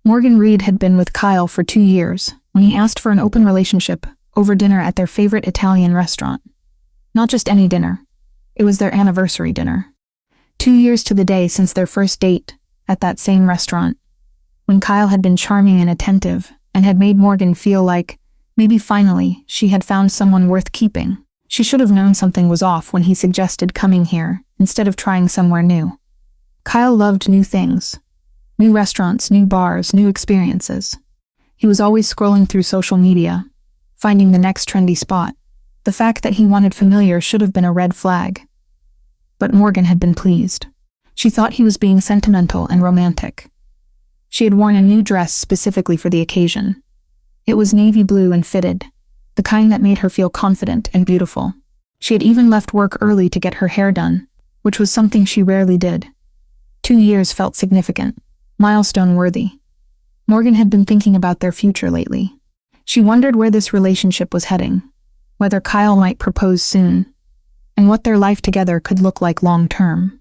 Morgan Reed had been with Kyle for 2 years when he asked for an open relationship over dinner at their favorite Italian restaurant. Not just any dinner. It was their anniversary dinner. 2 years to the day since their first date at that same restaurant, when Kyle had been charming and attentive and had made Morgan feel like, maybe finally, she had found someone worth keeping. She should have known something was off when he suggested coming here instead of trying somewhere new. Kyle loved new things. New restaurants, new bars, new experiences. He was always scrolling through social media, finding the next trendy spot. The fact that he wanted familiar should have been a red flag. But Morgan had been pleased. She thought he was being sentimental and romantic. She had worn a new dress specifically for the occasion. It was navy blue and fitted, the kind that made her feel confident and beautiful. She had even left work early to get her hair done, which was something she rarely did. 2 years felt significant, milestone-worthy. Morgan had been thinking about their future lately. She wondered where this relationship was heading, whether Kyle might propose soon, and what their life together could look like long-term.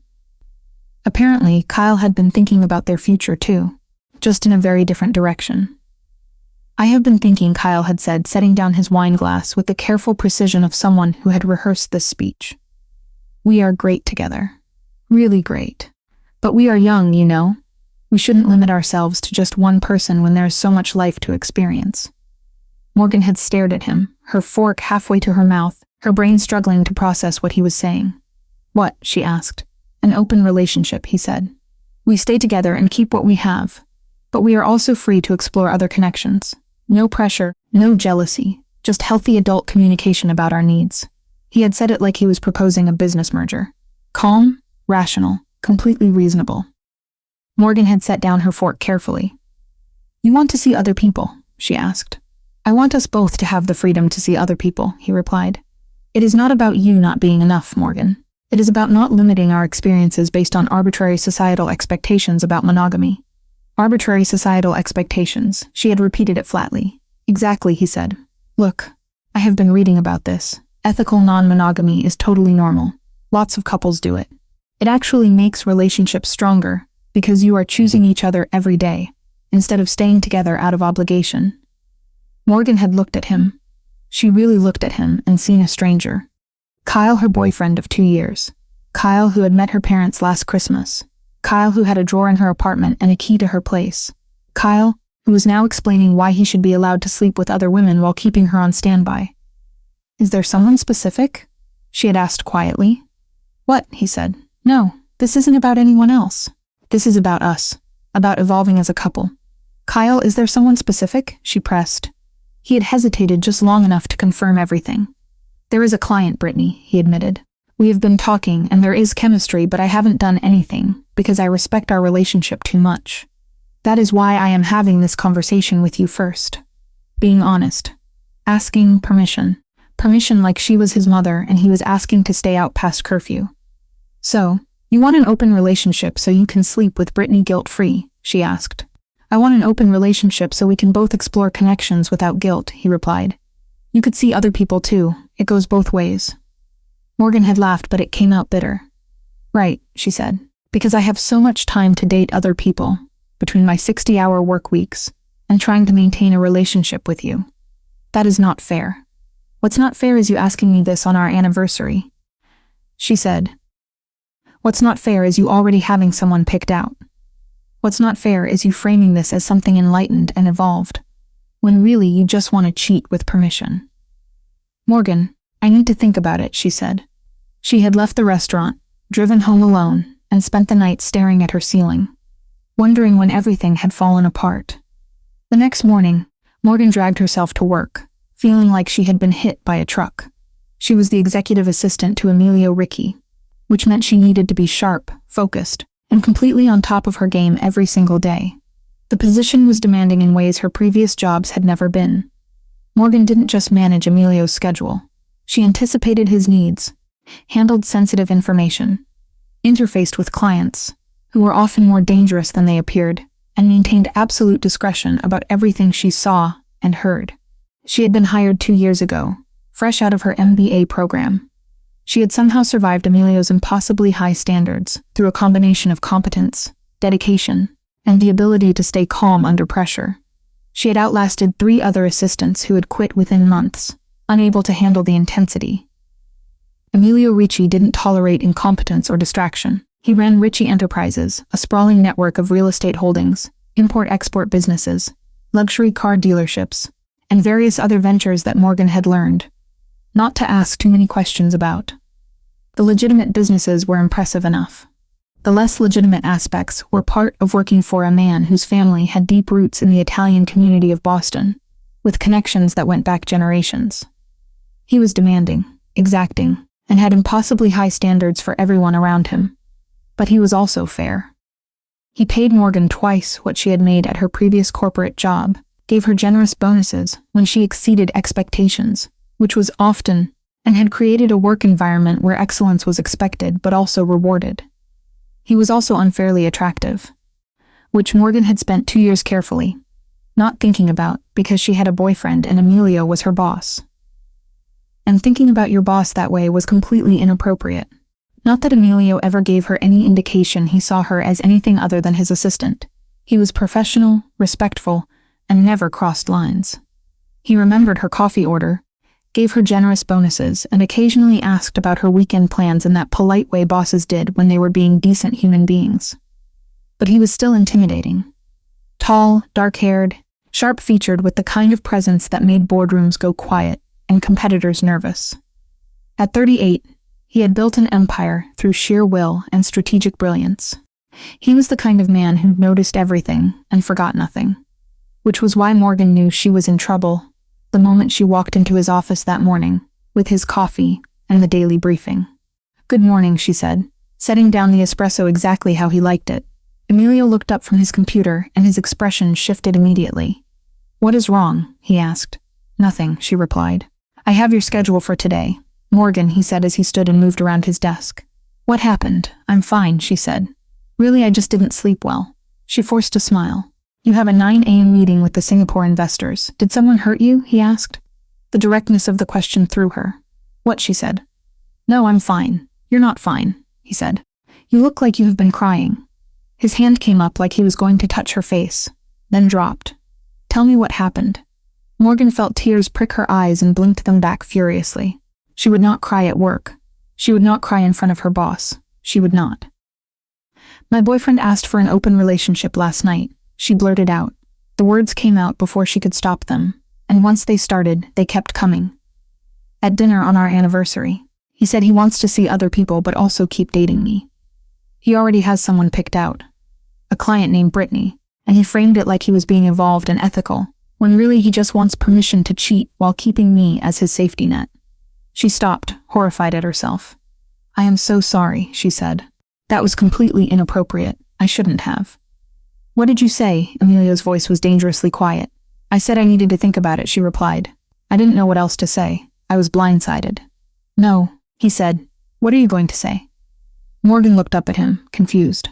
Apparently, Kyle had been thinking about their future too, just in a very different direction. "I have been thinking," Kyle had said, setting down his wine glass with the careful precision of someone who had rehearsed this speech. "We are great together. Really great. But we are young, you know. We shouldn't limit ourselves to just one person when there is so much life to experience." Morgan had stared at him, her fork halfway to her mouth, her brain struggling to process what he was saying. "What?" she asked. "An open relationship," he said. "We stay together and keep what we have, but we are also free to explore other connections. No pressure, no jealousy, just healthy adult communication about our needs." He had said it like he was proposing a business merger. Calm, rational, completely reasonable. Morgan had set down her fork carefully. "You want to see other people?" she asked. "I want us both to have the freedom to see other people," he replied. "It is not about you not being enough, Morgan. It is about not limiting our experiences based on arbitrary societal expectations about monogamy." Arbitrary societal expectations. She had repeated it flatly. "Exactly," he said. "Look, I have been reading about this. Ethical non-monogamy is totally normal. Lots of couples do it. It actually makes relationships stronger because you are choosing each other every day, instead of staying together out of obligation." Morgan had looked at him. She really looked at him and seen a stranger. Kyle, her boyfriend of 2 years. Kyle, who had met her parents last Christmas. Kyle, who had a drawer in her apartment and a key to her place. Kyle, who was now explaining why he should be allowed to sleep with other women while keeping her on standby. "Is there someone specific?" she had asked quietly. "What?" he said. "No, this isn't about anyone else. This is about us, about evolving as a couple." "Kyle, is there someone specific?" she pressed. He had hesitated just long enough to confirm everything. "There is a client, Brittany," he admitted. "We have been talking and there is chemistry, but I haven't done anything because I respect our relationship too much. That is why I am having this conversation with you first. Being honest. Asking permission. Permission like she was his mother and he was asking to stay out past curfew." "So, you want an open relationship so you can sleep with Brittany guilt-free?" she asked. "I want an open relationship so we can both explore connections without guilt," he replied. "You could see other people too. It goes both ways." Morgan had laughed, but it came out bitter. "Right," she said, "because I have so much time to date other people, between my 60-hour work weeks, and trying to maintain a relationship with you. That is not fair. What's not fair is you asking me this on our anniversary," she said. "What's not fair is you already having someone picked out. What's not fair is you framing this as something enlightened and evolved, when really you just want to cheat with permission." "Morgan, I need to think about it," she said. She had left the restaurant, driven home alone, and spent the night staring at her ceiling, wondering when everything had fallen apart. The next morning, Morgan dragged herself to work, feeling like she had been hit by a truck. She was the executive assistant to Emilio Ricci, which meant she needed to be sharp, focused, and completely on top of her game every single day. The position was demanding in ways her previous jobs had never been. Morgan didn't just manage Emilio's schedule. She anticipated his needs, handled sensitive information, interfaced with clients, who were often more dangerous than they appeared, and maintained absolute discretion about everything she saw and heard. She had been hired 2 years ago, fresh out of her MBA program. She had somehow survived Emilio's impossibly high standards through a combination of competence, dedication, and the ability to stay calm under pressure. She had outlasted 3 other assistants who had quit within months, unable to handle the intensity. Emilio Ricci didn't tolerate incompetence or distraction. He ran Ricci Enterprises, a sprawling network of real estate holdings, import-export businesses, luxury car dealerships, and various other ventures that Morgan had learned not to ask too many questions about. The legitimate businesses were impressive enough. The less legitimate aspects were part of working for a man whose family had deep roots in the Italian community of Boston, with connections that went back generations. He was demanding, exacting, and had impossibly high standards for everyone around him. But he was also fair. He paid Morgan twice what she had made at her previous corporate job, gave her generous bonuses when she exceeded expectations, which was often, and had created a work environment where excellence was expected but also rewarded. He was also unfairly attractive, which Morgan had spent 2 years carefully, not thinking about because she had a boyfriend and Emilio was her boss. And thinking about your boss that way was completely inappropriate. Not that Emilio ever gave her any indication he saw her as anything other than his assistant. He was professional, respectful, and never crossed lines. He remembered her coffee order, gave her generous bonuses, and occasionally asked about her weekend plans in that polite way bosses did when they were being decent human beings. But he was still intimidating. Tall, dark-haired, sharp-featured with the kind of presence that made boardrooms go quiet and competitors nervous. At 38, he had built an empire through sheer will and strategic brilliance. He was the kind of man who noticed everything and forgot nothing, which was why Morgan knew she was in trouble the moment she walked into his office that morning, with his coffee and the daily briefing. "Good morning," she said, setting down the espresso exactly how he liked it. Emilio looked up from his computer and his expression shifted immediately. "What is wrong?" he asked. "Nothing," she replied. "I have your schedule for today." "Morgan," he said as he stood and moved around his desk. "What happened?" "I'm fine," she said. "Really, I just didn't sleep well." She forced a smile. "You have a 9 a.m. meeting with the Singapore investors. Did someone hurt you?" he asked. The directness of the question threw her. "What?" she said. "No, I'm fine." "You're not fine," he said. "You look like you have been crying." His hand came up like he was going to touch her face, then dropped. "Tell me what happened." Morgan felt tears prick her eyes and blinked them back furiously. She would not cry at work. She would not cry in front of her boss. She would not. "My boyfriend asked for an open relationship last night," she blurted out. The words came out before she could stop them, and once they started, they kept coming. "At dinner on our anniversary. He said he wants to see other people but also keep dating me. He already has someone picked out, a client named Brittany, and he framed it like he was being involved and ethical, when really he just wants permission to cheat while keeping me as his safety net." She stopped, horrified at herself. "I am so sorry," she said. "That was completely inappropriate. I shouldn't have." "What did you say?" Emilio's voice was dangerously quiet. "I said I needed to think about it," she replied. "I didn't know what else to say. I was blindsided." "No," he said. "What are you going to say?" Morgan looked up at him, confused.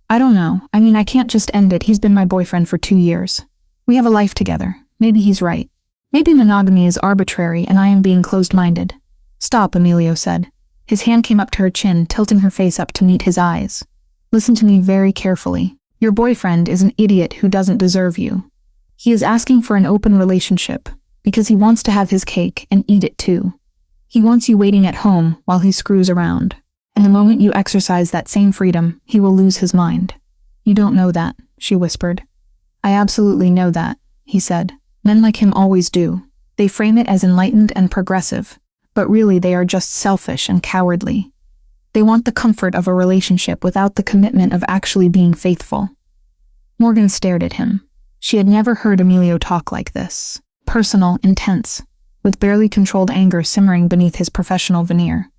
"I don't know. I mean, I can't just end it. He's been my boyfriend for 2 years. We have a life together. Maybe he's right. Maybe monogamy is arbitrary and I am being closed-minded." "Stop," Emilio said. His hand came up to her chin, tilting her face up to meet his eyes. "Listen to me very carefully. Your boyfriend is an idiot who doesn't deserve you. He is asking for an open relationship because he wants to have his cake and eat it too. He wants you waiting at home while he screws around. And the moment you exercise that same freedom, he will lose his mind." "You don't know that," she whispered. "I absolutely know that," he said. "Men like him always do. They frame it as enlightened and progressive, but really they are just selfish and cowardly. They want the comfort of a relationship without the commitment of actually being faithful." Morgan stared at him. She had never heard Emilio talk like this. Personal, intense, with barely controlled anger simmering beneath his professional veneer.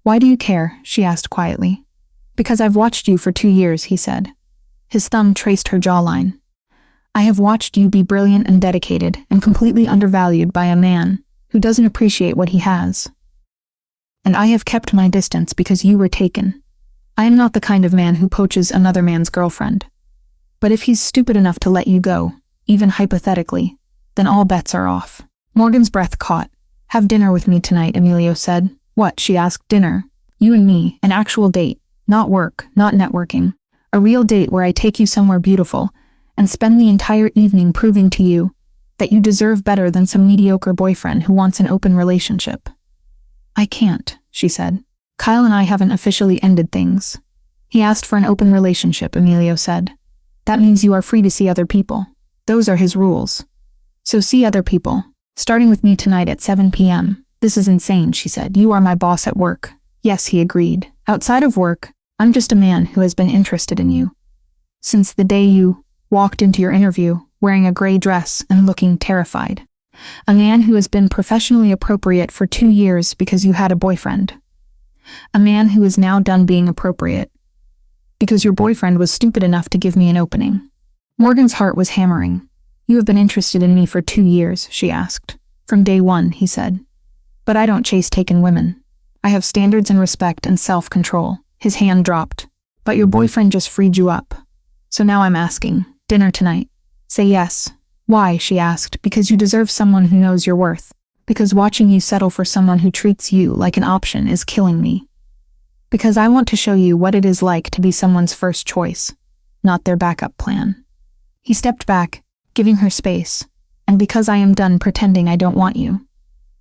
"Why do you care?" she asked quietly. "Because I've watched you for 2 years," he said. His thumb traced her jawline. "I have watched you be brilliant and dedicated and completely undervalued by a man who doesn't appreciate what he has. And I have kept my distance because you were taken. I am not the kind of man who poaches another man's girlfriend. But if he's stupid enough to let you go, even hypothetically, then all bets are off." Morgan's breath caught. "Have dinner with me tonight," Emilio said. "What?" she asked. "Dinner. You and me, an actual date. Not work, not networking. A real date where I take you somewhere beautiful and spend the entire evening proving to you that you deserve better than some mediocre boyfriend who wants an open relationship." "I can't," she said. "Kyle and I haven't officially ended things." "He asked for an open relationship," Emilio said. "That means you are free to see other people. Those are his rules. So see other people, starting with me tonight at 7 p.m. "This is insane," she said. "You are my boss at work." "Yes," he agreed. "Outside of work, I'm just a man who has been interested in you since the day you walked into your interview wearing a gray dress and looking terrified. A man who has been professionally appropriate for 2 years because you had a boyfriend. A man who is now done being appropriate because your boyfriend was stupid enough to give me an opening." Morgan's heart was hammering. "You have been interested in me for 2 years, she asked. "From day one," he said. "But I don't chase taken women. I have standards and respect and self-control." His hand dropped. "But your boyfriend just freed you up. So now I'm asking, dinner tonight. Say yes." "Why?" she asked. "Because you deserve someone who knows your worth. Because watching you settle for someone who treats you like an option is killing me. Because I want to show you what it is like to be someone's first choice, not their backup plan." He stepped back, giving her space. "And because I am done pretending I don't want you."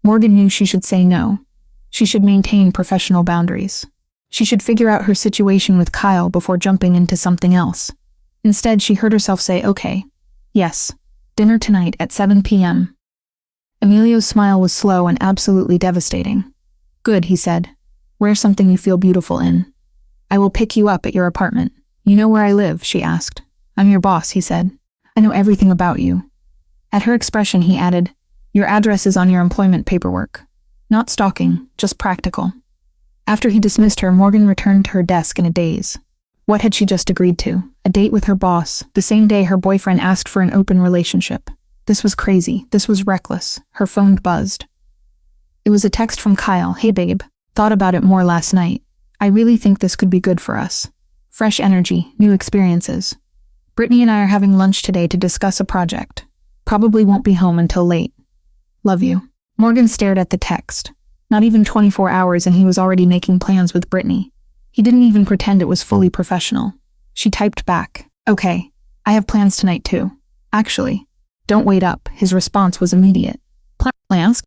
Morgan knew she should say no. She should maintain professional boundaries. She should figure out her situation with Kyle before jumping into something else. Instead, she heard herself say, "Okay, yes, dinner tonight at 7 p.m. Emilio's smile was slow and absolutely devastating. "Good," he said. "Wear something you feel beautiful in. I will pick you up at your apartment." "You know where I live?" she asked. "I'm your boss," he said. "I know everything about you." At her expression, he added, "Your address is on your employment paperwork. Not stalking, just practical." After he dismissed her, Morgan returned to her desk in a daze. What had she just agreed to? A date with her boss, the same day her boyfriend asked for an open relationship. This was crazy. This was reckless. Her phone buzzed. It was a text from Kyle. "Hey babe, thought about it more last night. I really think this could be good for us. Fresh energy, new experiences. Brittany and I are having lunch today to discuss a project. Probably won't be home until late. Love you." Morgan stared at the text. Not even 24 hours and he was already making plans with Brittany. He didn't even pretend it was fully professional. She typed back, "Okay, I have plans tonight too. Actually, don't wait up." His response was immediate. "Plans?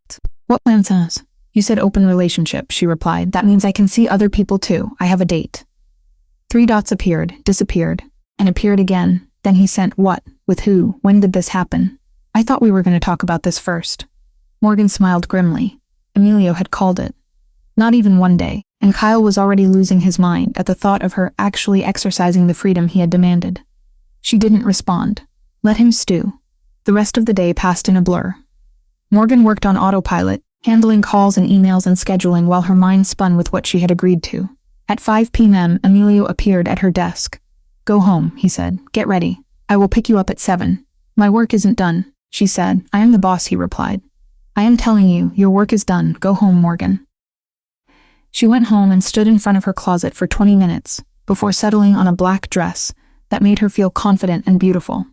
What plans?" "You said open relationship," she replied. "That means I can see other people too. I have a date." 3 dots appeared, disappeared, and appeared again. Then he sent, "What? With who? When did this happen? I thought we were going to talk about this first." Morgan smiled grimly. Emilio had called it. Not even one day, and Kyle was already losing his mind at the thought of her actually exercising the freedom he had demanded. She didn't respond. Let him stew. The rest of the day passed in a blur. Morgan worked on autopilot, handling calls and emails and scheduling while her mind spun with what she had agreed to. At 5 p.m., Emilio appeared at her desk. "Go home," he said. "Get ready. I will pick you up at 7. "My work isn't done," she said. "I am the boss," he replied. "I am telling you, your work is done. Go home, Morgan." She went home and stood in front of her closet for 20 minutes before settling on a black dress that made her feel confident and beautiful.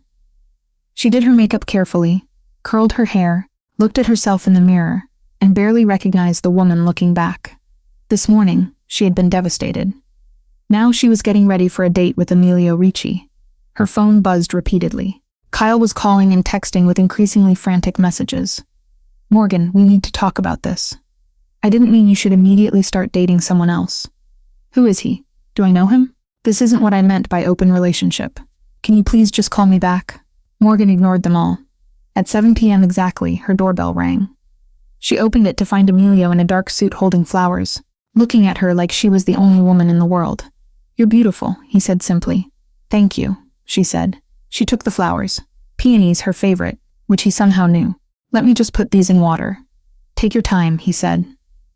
She did her makeup carefully, curled her hair, looked at herself in the mirror, and barely recognized the woman looking back. This morning, she had been devastated. Now she was getting ready for a date with Emilio Ricci. Her phone buzzed repeatedly. Kyle was calling and texting with increasingly frantic messages. "Morgan, we need to talk about this. I didn't mean you should immediately start dating someone else. Who is he? Do I know him? This isn't what I meant by open relationship. Can you please just call me back?" Morgan ignored them all. At 7 p.m. exactly, her doorbell rang. She opened it to find Emilio in a dark suit holding flowers, looking at her like she was the only woman in the world. "You're beautiful," he said simply. "Thank you," she said. She took the flowers, peonies her favorite, which he somehow knew. "Let me just put these in water." "Take your time," he said.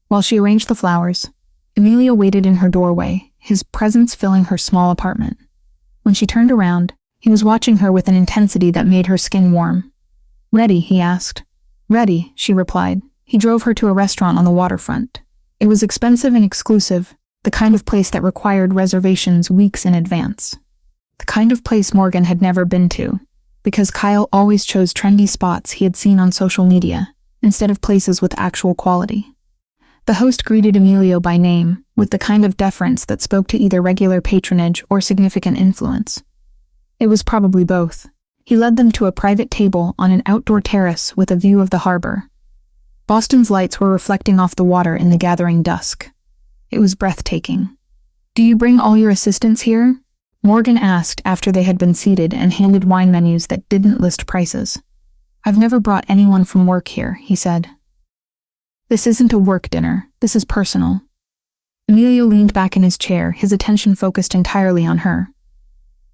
While she arranged the flowers, Emilio waited in her doorway, his presence filling her small apartment. When she turned around, he was watching her with an intensity that made her skin warm. "Ready?" he asked. "Ready," she replied. He drove her to a restaurant on the waterfront. It was expensive and exclusive, the kind of place that required reservations weeks in advance. The kind of place Morgan had never been to, because Kyle always chose trendy spots he had seen on social media, instead of places with actual quality. The host greeted Emilio by name, with the kind of deference that spoke to either regular patronage or significant influence. It was probably both. He led them to a private table on an outdoor terrace with a view of the harbor. Boston's lights were reflecting off the water in the gathering dusk. It was breathtaking. "Do you bring all your assistants here?" Morgan asked after they had been seated and handed wine menus that didn't list prices. "I've never brought anyone from work here," he said. "This isn't a work dinner. This is personal." Emilio leaned back in his chair, his attention focused entirely on her.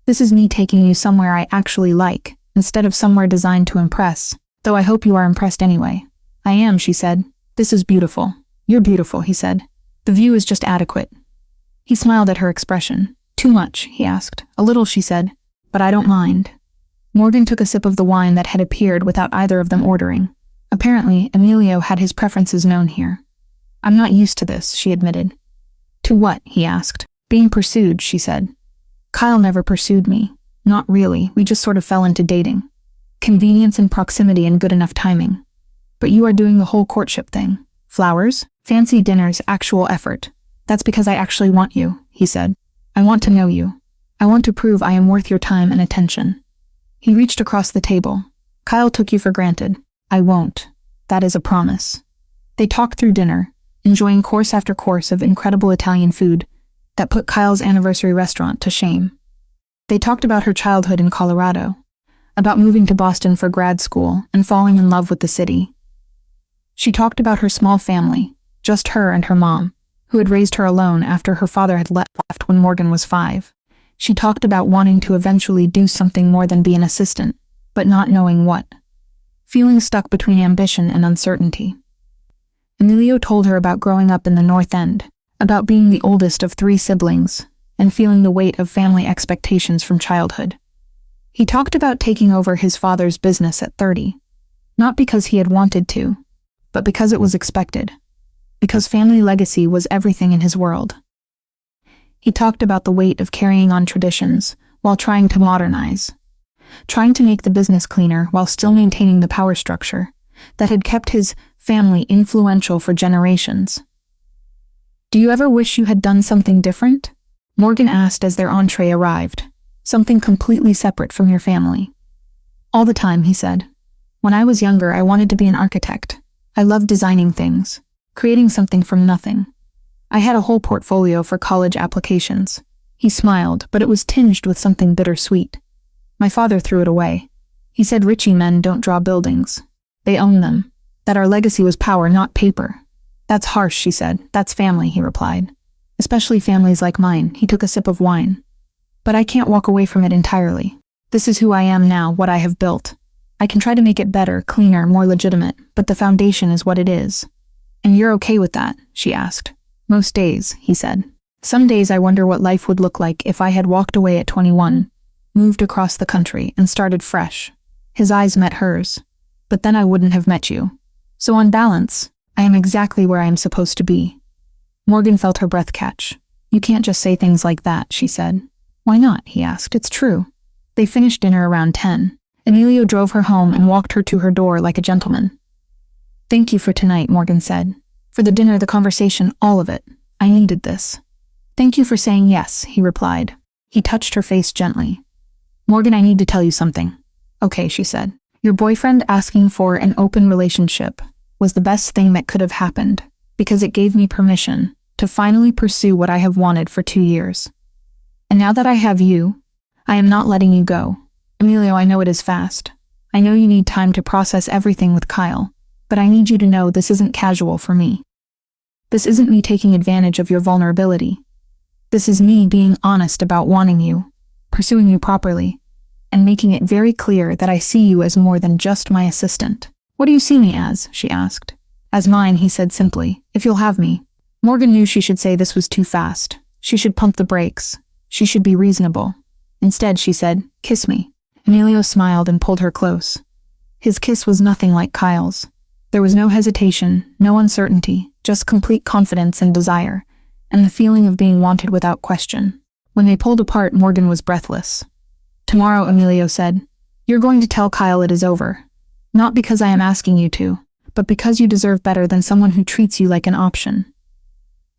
"This is me taking you somewhere I actually like, instead of somewhere designed to impress, though I hope you are impressed anyway." "I am," she said. "This is beautiful." "You're beautiful," he said. "The view is just adequate." He smiled at her expression. "Too much?" he asked. "A little," she said. "But I don't mind." Morgan took a sip of the wine that had appeared without either of them ordering. Apparently, Emilio had his preferences known here. "I'm not used to this," she admitted. "To what?" he asked. "Being pursued," she said. "Kyle never pursued me. Not really, we just sort of fell into dating. Convenience and proximity and good enough timing. But you are doing the whole courtship thing. Flowers, fancy dinners, actual effort. That's because I actually want you," he said. "I want to know you. I want to prove I am worth your time and attention." He reached across the table. "Kyle took you for granted. I won't. That is a promise." They talked through dinner, enjoying course after course of incredible Italian food that put Kyle's anniversary restaurant to shame. They talked about her childhood in Colorado, about moving to Boston for grad school and falling in love with the city. She talked about her small family, just her and her mom, who had raised her alone after her father had left when Morgan was 5. She talked about wanting to eventually do something more than be an assistant, but not knowing what. Feeling stuck between ambition and uncertainty. Emilio told her about growing up in the North End, about being the oldest of 3 siblings, and feeling the weight of family expectations from childhood. He talked about taking over his father's business at 30, not because he had wanted to, but because it was expected. Because family legacy was everything in his world. He talked about the weight of carrying on traditions while trying to modernize, trying to make the business cleaner while still maintaining the power structure that had kept his family influential for generations. "Do you ever wish you had done something different?" Morgan asked as their entree arrived. "Something completely separate from your family." "All the time," he said. "When I was younger, I wanted to be an architect. I loved designing things. Creating something from nothing. I had a whole portfolio for college applications." He smiled, but it was tinged with something bittersweet. "My father threw it away. He said rich men don't draw buildings. They own them. That our legacy was power, not paper." "That's harsh," she said. "That's family," he replied. "Especially families like mine." He took a sip of wine. "But I can't walk away from it entirely. This is who I am now, what I have built. I can try to make it better, cleaner, more legitimate, but the foundation is what it is." "And you're okay with that?" she asked. "Most days," he said. "Some days I wonder what life would look like if I had walked away at 21, moved across the country, and started fresh." His eyes met hers. "But then I wouldn't have met you. So on balance, I am exactly where I am supposed to be." Morgan felt her breath catch. "You can't just say things like that," she said. "Why not?" he asked. "It's true." They finished dinner around 10. Emilio drove her home and walked her to her door like a gentleman. "Thank you for tonight," Morgan said. "For the dinner, the conversation, all of it. I needed this." "Thank you for saying yes," he replied. He touched her face gently. "Morgan, I need to tell you something." "Okay," she said. "Your boyfriend asking for an open relationship was the best thing that could have happened, because it gave me permission to finally pursue what I have wanted for 2 years. And now that I have you, I am not letting you go. Emilio, I know it is fast. I know you need time to process everything with Kyle, but I need you to know this isn't casual for me. This isn't me taking advantage of your vulnerability. This is me being honest about wanting you, pursuing you properly, and making it very clear that I see you as more than just my assistant." "What do you see me as?" she asked. "As mine," he said simply, "if you'll have me." Morgan knew she should say this was too fast. She should pump the brakes. She should be reasonable. Instead, she said, "Kiss me." Emilio smiled and pulled her close. His kiss was nothing like Kyle's. There was no hesitation, no uncertainty, just complete confidence and desire, and the feeling of being wanted without question. When they pulled apart, Morgan was breathless. "Tomorrow," Emilio said, "you're going to tell Kyle it is over. Not because I am asking you to, but because you deserve better than someone who treats you like an option.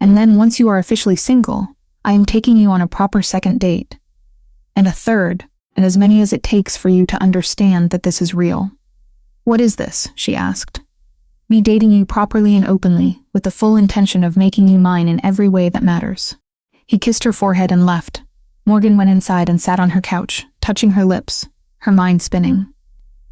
And then once you are officially single, I am taking you on a proper second date. And a third, and as many as it takes for you to understand that this is real. What is this? She asked. Me dating you properly and openly, with the full intention of making you mine in every way that matters. He kissed her forehead and left. Morgan went inside and sat on her couch, touching her lips, her mind spinning.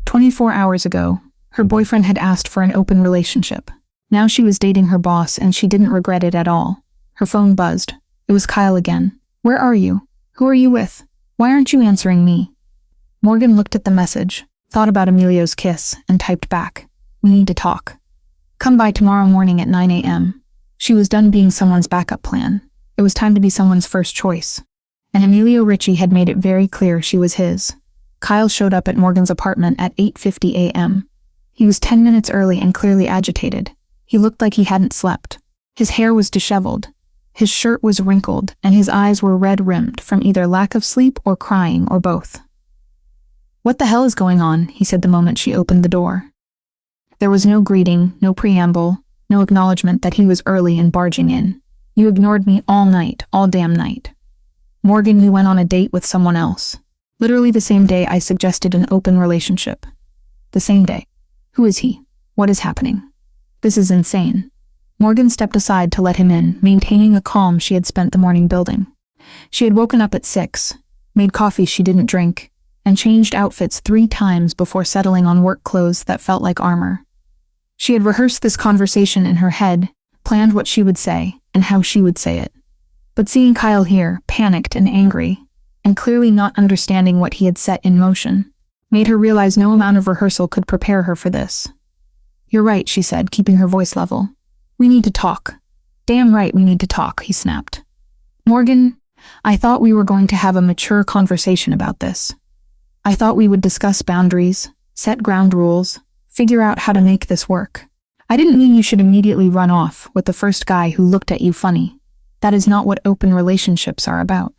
24 hours ago, her boyfriend had asked for an open relationship. Now she was dating her boss and she didn't regret it at all. Her phone buzzed. It was Kyle again. Where are you? Who are you with? Why aren't you answering me? Morgan looked at the message, thought about Emilio's kiss, and typed back. We need to talk. Come by tomorrow morning at 9 a.m. She was done being someone's backup plan. It was time to be someone's first choice. And Emilio Ricci had made it very clear she was his. Kyle showed up at Morgan's apartment at 8:50 a.m. He was 10 minutes early and clearly agitated. He looked like he hadn't slept. His hair was disheveled. His shirt was wrinkled, and his eyes were red-rimmed from either lack of sleep or crying or both. What the hell is going on? He said the moment she opened the door. There was no greeting, no preamble, no acknowledgement that he was early and barging in. You ignored me all night, all damn night. Morgan, you went on a date with someone else. Literally the same day I suggested an open relationship. The same day. Who is he? What is happening? This is insane. Morgan stepped aside to let him in, maintaining the calm she had spent the morning building. She had woken up at 6, made coffee she didn't drink, and changed outfits 3 times before settling on work clothes that felt like armor. She had rehearsed this conversation in her head, planned what she would say, and how she would say it. But seeing Kyle here, panicked and angry, and clearly not understanding what he had set in motion, made her realize no amount of rehearsal could prepare her for this. You're right, she said, keeping her voice level. We need to talk. Damn right we need to talk, he snapped. Morgan, I thought we were going to have a mature conversation about this. I thought we would discuss boundaries, set ground rules, figure out how to make this work. I didn't mean you should immediately run off with the first guy who looked at you funny. That is not what open relationships are about.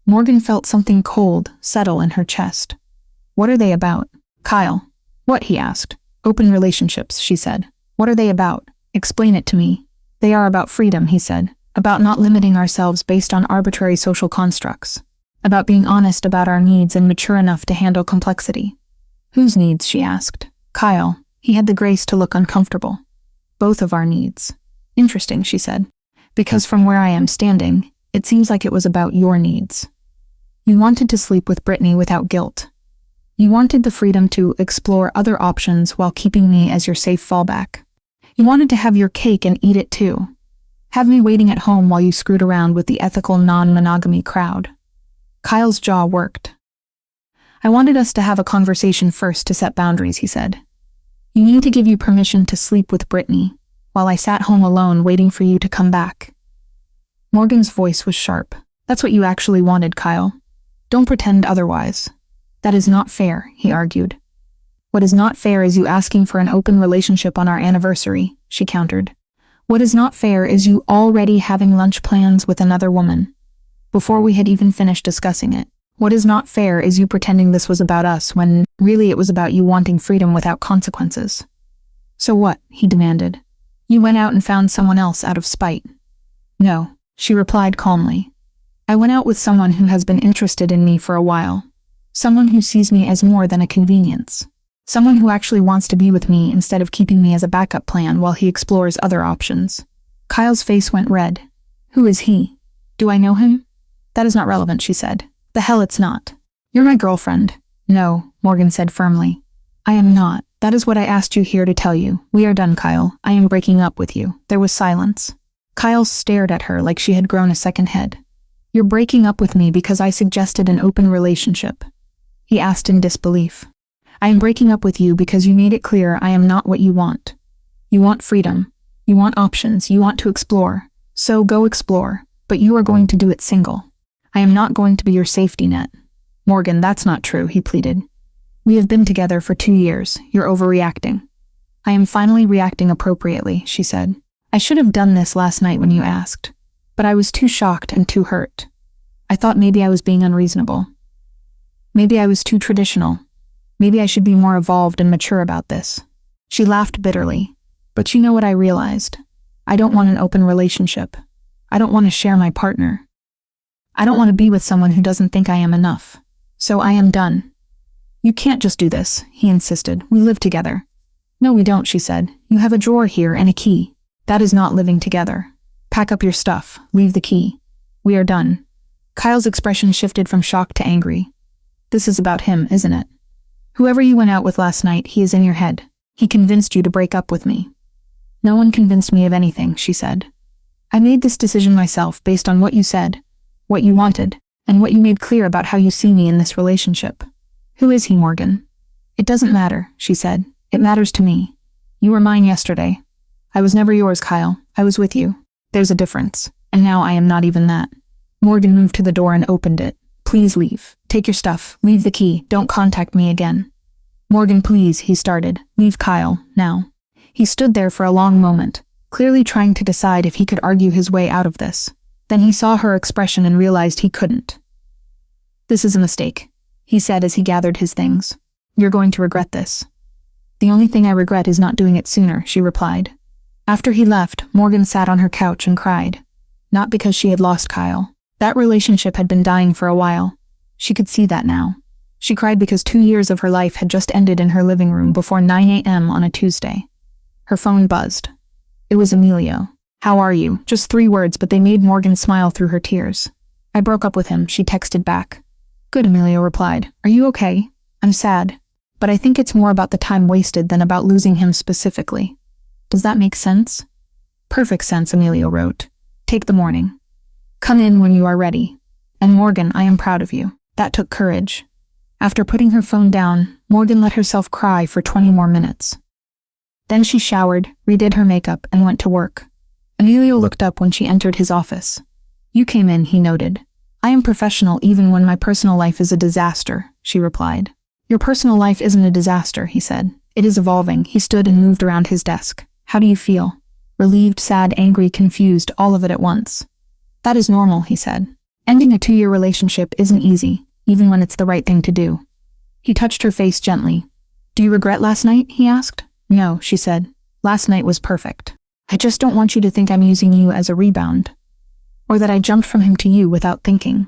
Morgan felt something cold settle in her chest. What are they about? Kyle. What? He asked. Open relationships, she said. What are they about? Explain it to me. They are about freedom, he said. About not limiting ourselves based on arbitrary social constructs. About being honest about our needs and mature enough to handle complexity. Whose needs? She asked. Kyle. He had the grace to look uncomfortable. Both of our needs. Interesting, she said. Because from where I am standing, it seems like it was about your needs. You wanted to sleep with Brittany without guilt. You wanted the freedom to explore other options while keeping me as your safe fallback. You wanted to have your cake and eat it too. Have me waiting at home while you screwed around with the ethical non-monogamy crowd. Kyle's jaw worked. I wanted us to have a conversation first to set boundaries, he said. You need to give you permission to sleep with Brittany, while I sat home alone waiting for you to come back. Morgan's voice was sharp. That's what you actually wanted, Kyle. Don't pretend otherwise. That is not fair, he argued. What is not fair is you asking for an open relationship on our anniversary, she countered. What is not fair is you already having lunch plans with another woman, before we had even finished discussing it. What is not fair is you pretending this was about us when really it was about you wanting freedom without consequences. So what? He demanded. You went out and found someone else out of spite. No, she replied calmly. I went out with someone who has been interested in me for a while. Someone who sees me as more than a convenience. Someone who actually wants to be with me instead of keeping me as a backup plan while he explores other options. Kyle's face went red. Who is he? Do I know him? That is not relevant, she said. The hell it's not. You're my girlfriend. No, Morgan said firmly. I am not. That is what I asked you here to tell you. We are done, Kyle. I am breaking up with you. There was silence. Kyle stared at her like she had grown a second head. You're breaking up with me because I suggested an open relationship. He asked in disbelief. I am breaking up with you because you made it clear I am not what you want. You want freedom. You want options. You want to explore. So go explore, but you are going to do it single. I am not going to be your safety net. Morgan, that's not true, he pleaded. We have been together for 2 years. You're overreacting. I am finally reacting appropriately, she said. I should have done this last night when you asked, but I was too shocked and too hurt. I thought maybe I was being unreasonable. Maybe I was too traditional. Maybe I should be more evolved and mature about this. She laughed bitterly. But you know what I realized? I don't want an open relationship. I don't want to share my partner. I don't want to be with someone who doesn't think I am enough. So I am done. You can't just do this, he insisted. We live together. No, we don't, she said. You have a drawer here and a key. That is not living together. Pack up your stuff. Leave the key. We are done. Kyle's expression shifted from shock to angry. This is about him, isn't it? Whoever you went out with last night, he is in your head. He convinced you to break up with me. No one convinced me of anything, she said. I made this decision myself based on what you said, what you wanted, and what you made clear about how you see me in this relationship. Who is he, Morgan? It doesn't matter, she said. It matters to me. You were mine yesterday. I was never yours, Kyle. I was with you. There's a difference. And now I am not even that. Morgan moved to the door and opened it. Please leave. Take your stuff. Leave the key. Don't contact me again. Morgan, please, he started. Leave Kyle, now. He stood there for a long moment, clearly trying to decide if he could argue his way out of this. Then he saw her expression and realized he couldn't. This is a mistake, he said as he gathered his things. You're going to regret this. The only thing I regret is not doing it sooner, she replied. After he left, Morgan sat on her couch and cried. Not because she had lost Kyle. That relationship had been dying for a while. She could see that now. She cried because 2 years of her life had just ended in her living room before 9 a.m. on a Tuesday. Her phone buzzed. It was Emilio. How are you? Just 3 words, but they made Morgan smile through her tears. I broke up with him, she texted back. Good, Emilio replied. Are you okay? I'm sad. But I think it's more about the time wasted than about losing him specifically. Does that make sense? Perfect sense, Emilio wrote. Take the morning. Come in when you are ready. And Morgan, I am proud of you. That took courage. After putting her phone down, Morgan let herself cry for 20 more minutes. Then she showered, redid her makeup, and went to work. Emilio looked up when she entered his office. You came in, he noted. I am professional even when my personal life is a disaster, she replied. Your personal life isn't a disaster, he said. It is evolving. He stood and moved around his desk. How do you feel? Relieved, sad, angry, confused, all of it at once. That is normal, he said. Ending a 2-year relationship isn't easy, even when it's the right thing to do. He touched her face gently. Do you regret last night? He asked. No, she said. Last night was perfect. I just don't want you to think I'm using you as a rebound. Or that I jumped from him to you without thinking.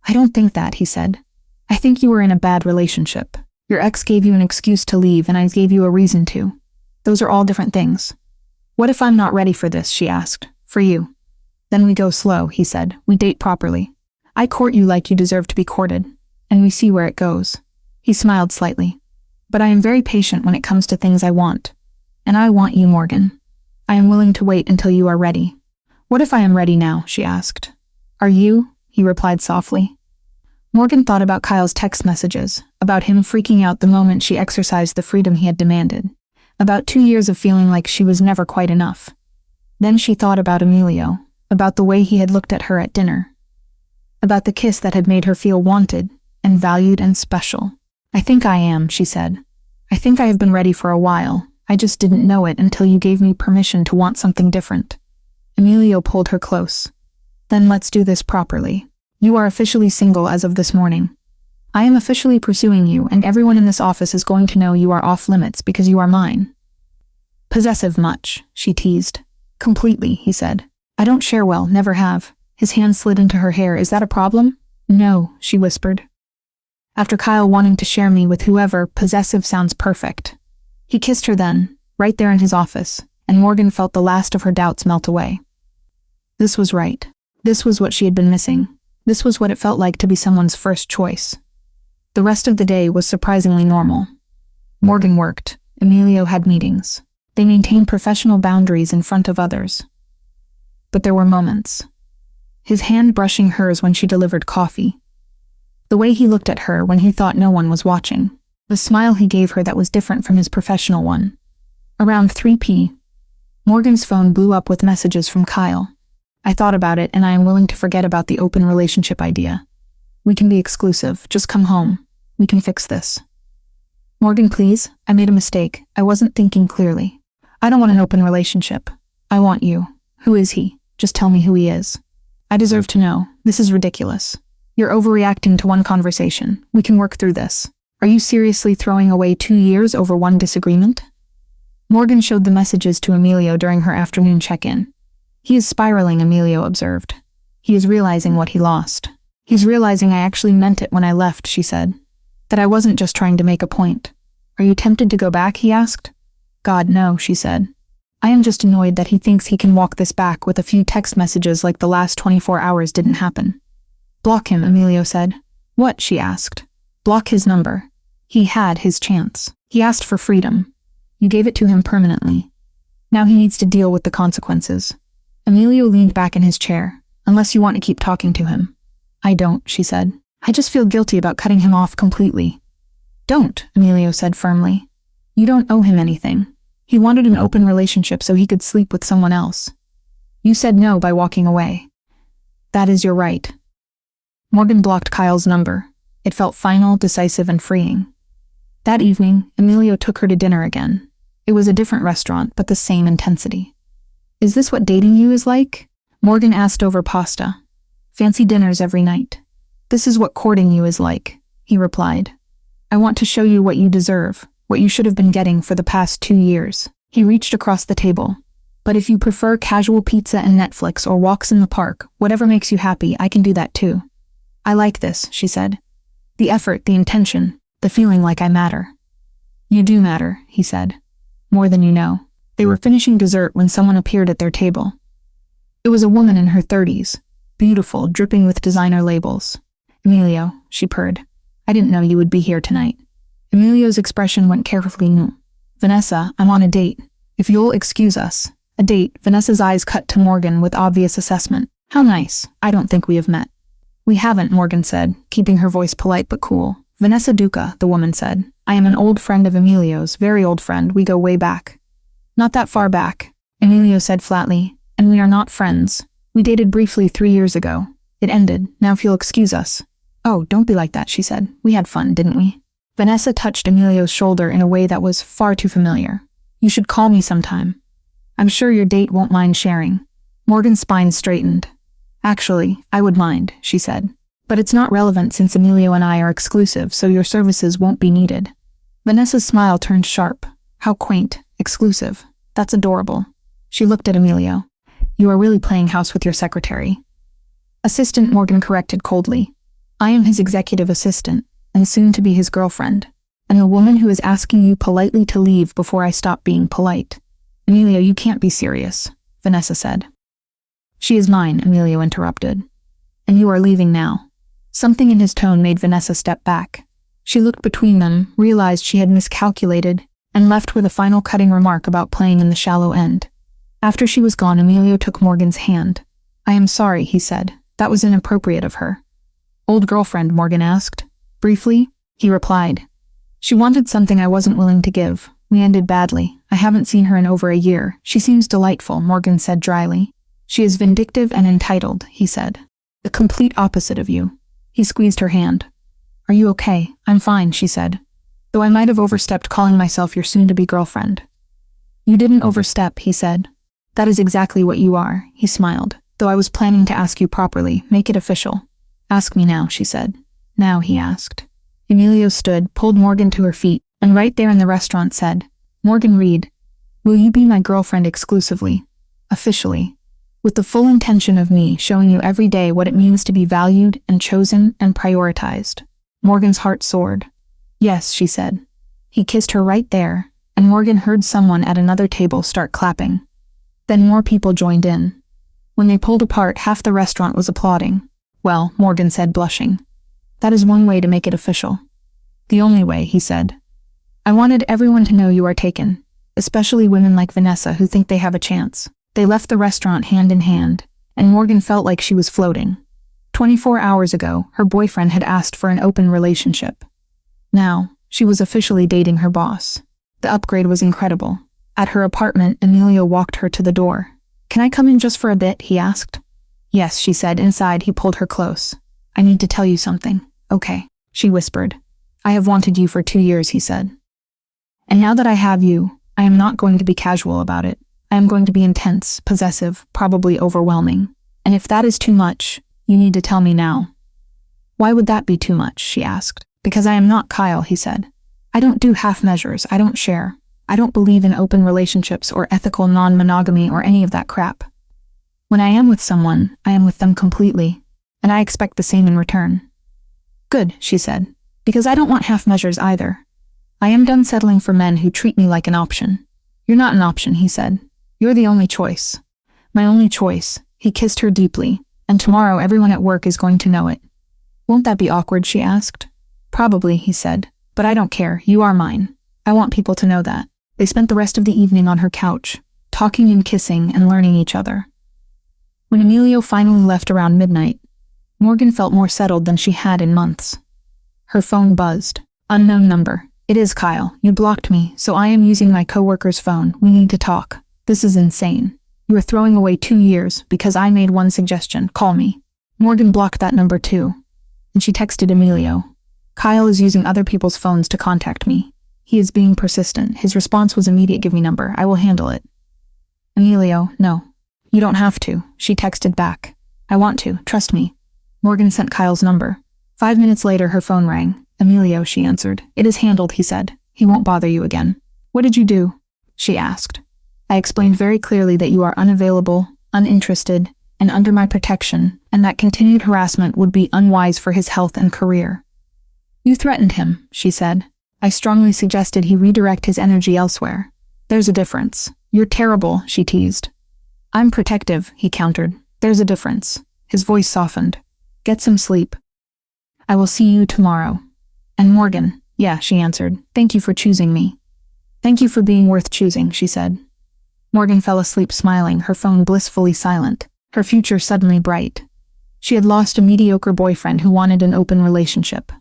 I don't think that, he said. I think you were in a bad relationship. Your ex gave you an excuse to leave and I gave you a reason to. Those are all different things. What if I'm not ready for this, she asked. For you. Then we go slow, he said. We date properly. I court you like you deserve to be courted. And we see where it goes. He smiled slightly. But I am very patient when it comes to things I want. And I want you, Morgan. I am willing to wait until you are ready. What if I am ready now, she asked. Are you? He replied softly. Morgan thought about Kyle's text messages, about him freaking out the moment she exercised the freedom he had demanded, about 2 years of feeling like she was never quite enough. Then she thought about Emilio, about the way he had looked at her at dinner, about the kiss that had made her feel wanted and valued and special. I think I am, she said. I think I have been ready for a while. I just didn't know it until you gave me permission to want something different. Emilio pulled her close. Then let's do this properly. You are officially single as of this morning. I am officially pursuing you, and everyone in this office is going to know you are off limits because you are mine. Possessive much, she teased. Completely, he said. I don't share well, never have. His hand slid into her hair. Is that a problem? No, she whispered. After Kyle wanting to share me with whoever, possessive sounds perfect. He kissed her then, right there in his office, and Morgan felt the last of her doubts melt away. This was right. This was what she had been missing. This was what it felt like to be someone's first choice. The rest of the day was surprisingly normal. Morgan worked. Emilio had meetings. They maintained professional boundaries in front of others. But there were moments. His hand brushing hers when she delivered coffee. The way he looked at her when he thought no one was watching. The smile he gave her that was different from his professional one. Around 3 p.m. Morgan's phone blew up with messages from Kyle. I thought about it and I am willing to forget about the open relationship idea. We can be exclusive. Just come home. We can fix this. Morgan, please. I made a mistake. I wasn't thinking clearly. I don't want an open relationship. I want you. Who is he? Just tell me who he is. I deserve to know. This is ridiculous. You're overreacting to one conversation. We can work through this. Are you seriously throwing away 2 years over one disagreement? Morgan showed the messages to Emilio during her afternoon check-in. He is spiraling, Emilio observed. He is realizing what he lost. He's realizing I actually meant it when I left, she said. That I wasn't just trying to make a point. Are you tempted to go back, he asked. God, no, she said. I am just annoyed that he thinks he can walk this back with a few text messages like the last 24 hours didn't happen. Block him, Emilio said. What, she asked. Block his number. He had his chance. He asked for freedom. You gave it to him permanently. Now he needs to deal with the consequences. Emilio leaned back in his chair. Unless you want to keep talking to him. I don't, she said. I just feel guilty about cutting him off completely. Don't, Emilio said firmly. You don't owe him anything. He wanted an open relationship so he could sleep with someone else. You said no by walking away. That is your right. Morgan blocked Kyle's number. It felt final, decisive, and freeing. That evening, Emilio took her to dinner again. It was a different restaurant, but the same intensity. Is this what dating you is like? Morgan asked over pasta. Fancy dinners every night. This is what courting you is like, he replied. I want to show you what you deserve, what you should have been getting for the past 2 years. He reached across the table. But if you prefer casual pizza and Netflix or walks in the park, whatever makes you happy, I can do that too. I like this, she said. The effort, the intention, the feeling like I matter. You do matter, he said. More than you know. They were finishing dessert when someone appeared at their table. It was a woman in her 30s, beautiful, dripping with designer labels. Emilio, she purred. I didn't know you would be here tonight. Emilio's expression went carefully new. Vanessa, I'm on a date. If you'll excuse us. A date, Vanessa's eyes cut to Morgan with obvious assessment. How nice. I don't think we have met. We haven't, Morgan said, keeping her voice polite but cool. Vanessa Duca, the woman said. I am an old friend of Emilio's, very old friend. We go way back. Not that far back, Emilio said flatly. And we are not friends. We dated briefly 3 years ago. It ended. Now if you'll excuse us. Oh, don't be like that, she said. We had fun, didn't we? Vanessa touched Emilio's shoulder in a way that was far too familiar. You should call me sometime. I'm sure your date won't mind sharing. Morgan's spine straightened. Actually, I would mind, she said. But it's not relevant since Emilio and I are exclusive, so your services won't be needed. Vanessa's smile turned sharp. How quaint. Exclusive. That's adorable. She looked at Emilio. You are really playing house with your secretary. Assistant, Morgan corrected coldly. I am his executive assistant, and soon to be his girlfriend. And the woman who is asking you politely to leave before I stop being polite. Emilio, you can't be serious, Vanessa said. She is mine, Emilio interrupted. And you are leaving now. Something in his tone made Vanessa step back. She looked between them, realized she had miscalculated, and left with a final cutting remark about playing in the shallow end. After she was gone, Emilio took Morgan's hand. I am sorry, he said. That was inappropriate of her. Old girlfriend, Morgan asked. Briefly, he replied. She wanted something I wasn't willing to give. We ended badly. I haven't seen her in over a year. She seems delightful, Morgan said dryly. She is vindictive and entitled, he said. The complete opposite of you. He squeezed her hand. Are you okay? I'm fine, she said. Though I might have overstepped calling myself your soon-to-be girlfriend. You didn't overstep, he said. That is exactly what you are, he smiled. Though I was planning to ask you properly, make it official. Ask me now, she said. Now, he asked. Emilio stood, pulled Morgan to her feet, and right there in the restaurant said, Morgan Reed, will you be my girlfriend exclusively, officially, with the full intention of me showing you every day what it means to be valued and chosen and prioritized? Morgan's heart soared. Yes, she said. He kissed her right there, and Morgan heard someone at another table start clapping. Then more people joined in. When they pulled apart, half the restaurant was applauding. Well, Morgan said, blushing. That is one way to make it official. The only way, he said. I wanted everyone to know you are taken, especially women like Vanessa who think they have a chance. They left the restaurant hand in hand, and Morgan felt like she was floating. 24 hours ago, her boyfriend had asked for an open relationship. Now, she was officially dating her boss. The upgrade was incredible. At her apartment, Emilio walked her to the door. Can I come in just for a bit, he asked. Yes, she said. Inside, he pulled her close. I need to tell you something. Okay, she whispered. I have wanted you for 2 years, he said. And now that I have you, I am not going to be casual about it. I am going to be intense, possessive, probably overwhelming. And if that is too much, you need to tell me now. Why would that be too much, she asked. Because I am not Kyle, he said. I don't do half measures, I don't share. I don't believe in open relationships or ethical non-monogamy or any of that crap. When I am with someone, I am with them completely, and I expect the same in return. Good, she said, because I don't want half measures either. I am done settling for men who treat me like an option. You're not an option, he said. You're the only choice. My only choice. He kissed her deeply, and tomorrow everyone at work is going to know it. Won't that be awkward, she asked. Probably, he said, but I don't care, you are mine. I want people to know that. They spent the rest of the evening on her couch, talking and kissing and learning each other. When Emilio finally left around midnight, Morgan felt more settled than she had in months. Her phone buzzed. Unknown number. It is Kyle. You blocked me, so I am using my coworker's phone. We need to talk. This is insane. You are throwing away 2 years because I made one suggestion. Call me. Morgan blocked that number too, and she texted Emilio. Kyle is using other people's phones to contact me. He is being persistent. His response was immediate. Give me number. I will handle it. Emilio, no. You don't have to, she texted back. I want to. Trust me. Morgan sent Kyle's number. 5 minutes later, her phone rang. Emilio, she answered. It is handled, he said. He won't bother you again. What did you do? She asked. I explained very clearly that you are unavailable, uninterested, and under my protection, and that continued harassment would be unwise for his health and career. You threatened him, she said. I strongly suggested he redirect his energy elsewhere. There's a difference. You're terrible, she teased. I'm protective, he countered. There's a difference. His voice softened. Get some sleep. I will see you tomorrow. And Morgan, yeah, she answered. Thank you for choosing me. Thank you for being worth choosing, she said. Morgan fell asleep smiling, her phone blissfully silent, her future suddenly bright. She had lost a mediocre boyfriend who wanted an open relationship.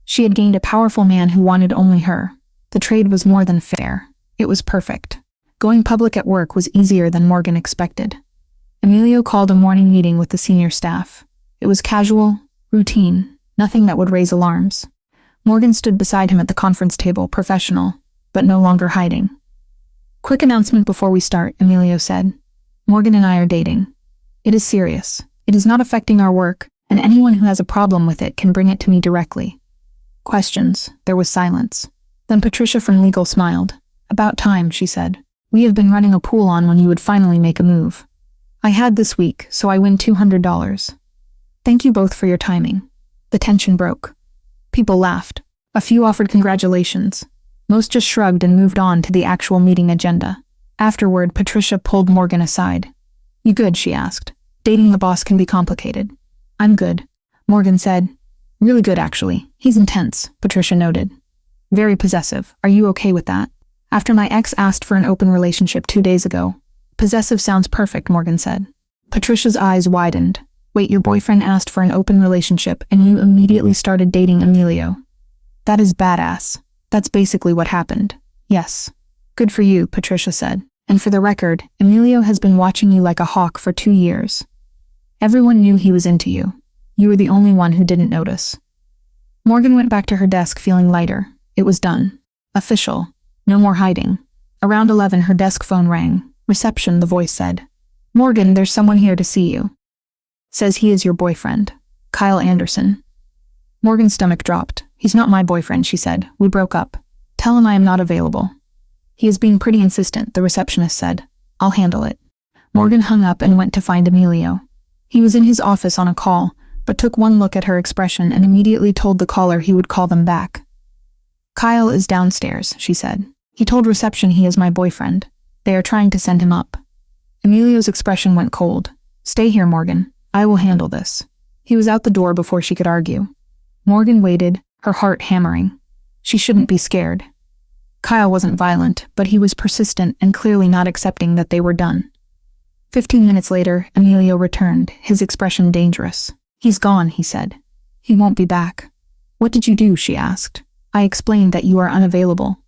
She had gained a powerful man who wanted only her. The trade was more than fair. It was perfect. Going public at work was easier than Morgan expected. Emilio called a morning meeting with the senior staff. It was casual, routine, nothing that would raise alarms. Morgan stood beside him at the conference table, professional, but no longer hiding. Quick announcement before we start, Emilio said. Morgan and I are dating. It is serious. It is not affecting our work, and anyone who has a problem with it can bring it to me directly. Questions. There was silence. Then Patricia from legal smiled. About time, she said. We have been running a pool on when you would finally make a move. I had this week, so I win $200. Thank you both for your timing. The tension broke. People laughed. A few offered congratulations. Most just shrugged and moved on to the actual meeting agenda. Afterward, Patricia pulled Morgan aside. You good, she asked. Dating the boss can be complicated. I'm good, Morgan said. Really good, actually. He's intense, Patricia noted. Very possessive. Are you okay with that? After my ex asked for an open relationship 2 days ago. Possessive sounds perfect, Morgan said. Patricia's eyes widened. Wait, your boyfriend asked for an open relationship and you immediately started dating Emilio. That is badass. That's basically what happened. Yes. Good for you, Patricia said. And for the record, Emilio has been watching you like a hawk for 2 years. Everyone knew he was into you. You were the only one who didn't notice. Morgan went back to her desk feeling lighter. It was done. Official. No more hiding. Around 11, her desk phone rang. Reception, the voice said. Morgan, there's someone here to see you. Says he is your boyfriend. Kyle Anderson. Morgan's stomach dropped. He's not my boyfriend, she said. We broke up. Tell him I am not available. He is being pretty insistent, the receptionist said. I'll handle it. Morgan hung up and went to find Emilio. He was in his office on a call, but took one look at her expression and immediately told the caller he would call them back. Kyle is downstairs, she said. He told reception he is my boyfriend. They are trying to send him up. Emilio's expression went cold. Stay here, Morgan. I will handle this. He was out the door before she could argue. Morgan waited, her heart hammering. She shouldn't be scared. Kyle wasn't violent, but he was persistent and clearly not accepting that they were done. 15 minutes later, Emilio returned, his expression dangerous. He's gone, he said. He won't be back. What did you do, she asked. I explained that you are unavailable.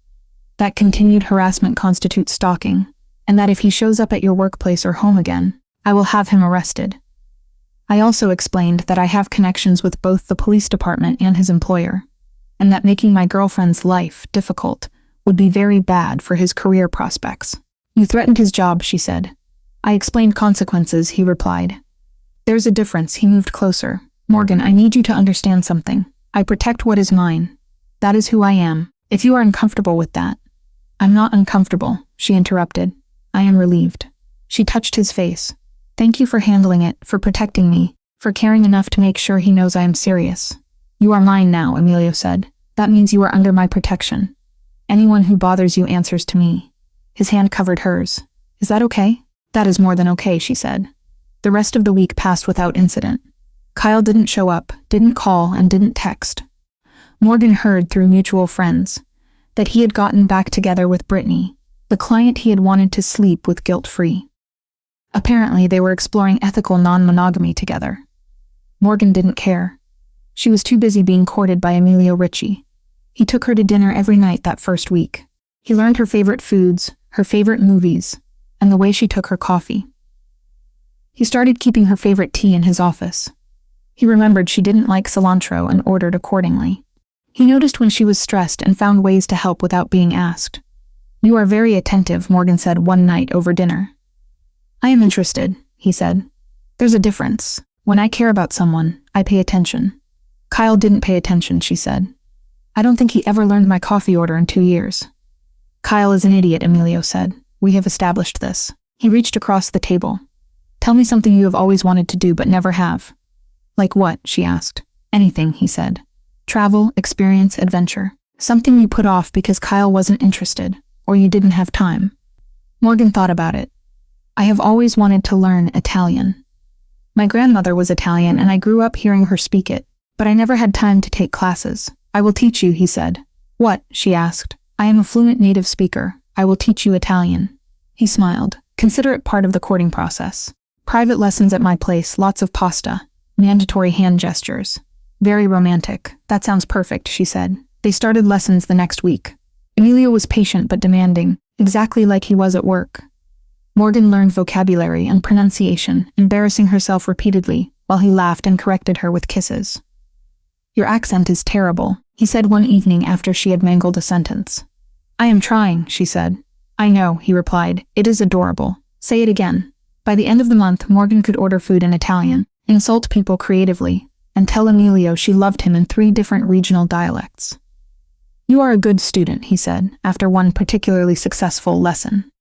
That continued harassment constitutes stalking, and that if he shows up at your workplace or home again, I will have him arrested. I also explained that I have connections with both the police department and his employer, and that making my girlfriend's life difficult would be very bad for his career prospects. You threatened his job, she said. I explained consequences, he replied. There's a difference, he moved closer. Morgan, I need you to understand something. I protect what is mine. That is who I am. If you are uncomfortable with that, I'm not uncomfortable, she interrupted. I am relieved. She touched his face. Thank you for handling it, for protecting me, for caring enough to make sure he knows I am serious. You are mine now, Emilio said. That means you are under my protection. Anyone who bothers you answers to me. His hand covered hers. Is that okay? That is more than okay, she said. The rest of the week passed without incident. Kyle didn't show up, didn't call, and didn't text. Morgan heard through mutual friends that he had gotten back together with Brittany, the client he had wanted to sleep with guilt-free. Apparently, they were exploring ethical non-monogamy together. Morgan didn't care. She was too busy being courted by Emilio Ricci. He took her to dinner every night that first week. He learned her favorite foods, her favorite movies, and the way she took her coffee. He started keeping her favorite tea in his office. He remembered she didn't like cilantro and ordered accordingly. He noticed when she was stressed and found ways to help without being asked. You are very attentive, Morgan said one night over dinner. I am interested, he said. There's a difference. When I care about someone, I pay attention. Kyle didn't pay attention, she said. I don't think he ever learned my coffee order in 2 years. Kyle is an idiot, Emilio said. We have established this. He reached across the table. Tell me something you have always wanted to do but never have. Like what? She asked. Anything, he said. Travel, experience, adventure. Something you put off because Kyle wasn't interested, or you didn't have time. Morgan thought about it. I have always wanted to learn Italian. My grandmother was Italian and I grew up hearing her speak it, but I never had time to take classes. I will teach you, he said. What? She asked. I am a fluent native speaker. I will teach you Italian. He smiled. Consider it part of the courting process. Private lessons at my place, lots of pasta. Mandatory hand gestures. Very romantic. That sounds perfect, she said. They started lessons the next week. Emilio was patient but demanding, exactly like he was at work. Morgan learned vocabulary and pronunciation, embarrassing herself repeatedly, while he laughed and corrected her with kisses. Your accent is terrible, he said one evening after she had mangled a sentence. I am trying, she said. I know, he replied. It is adorable. Say it again. By the end of the month, Morgan could order food in Italian, insult people creatively, and tell Emilio she loved him in 3 different regional dialects. You are a good student, he said, after one particularly successful lesson.